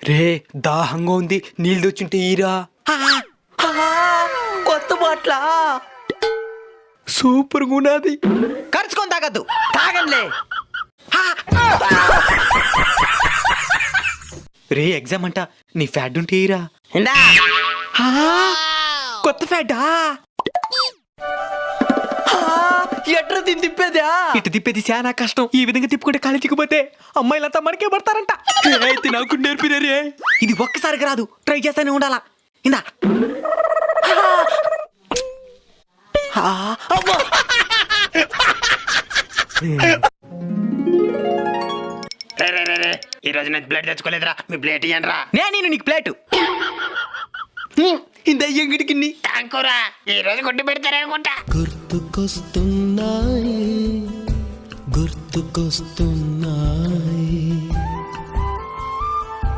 రే దాహంగా ఉంది, నీళ్ళు తెచ్చుంటే ఈరా. కొత్త బాట్ల సూపర్ గా ఉన్నది. ఖర్చుకొని తాగద్దు, తాగండిలే. రే ఎగ్జామ్ అంట, నీ ఫ్యాడ్ ఉంటే ఈరా. ఇందా కొత్త ఫ్యాడా? ఎట్రా దీన్ని తిప్పేదా? ఇటు తిప్పేది చాలా కష్టం. ఈ విధంగా తిప్పుకుంటే కాలేజీకి పోతే అమ్మాయిలంతా మనకే పడతారంట. అయితే నాకు నేర్పినారే. ఇది ఒక్కసారికి రాదు, ట్రై చేస్తానే ఉండాలా. ఇందా ఈ రోజు నాకు బ్లడ్ తెచ్చుకోలేదురా, మీ ప్లేట్ ఇయ్యండి రా. నేను నీకు ప్లేటు ఇంత ఎంగిడికి థ్యాంకురా, ఈ రోజు కొట్టి పెడతారనుకుంటా. గుర్తుకొస్తున్నాయి గుర్తుకొస్తున్నాయి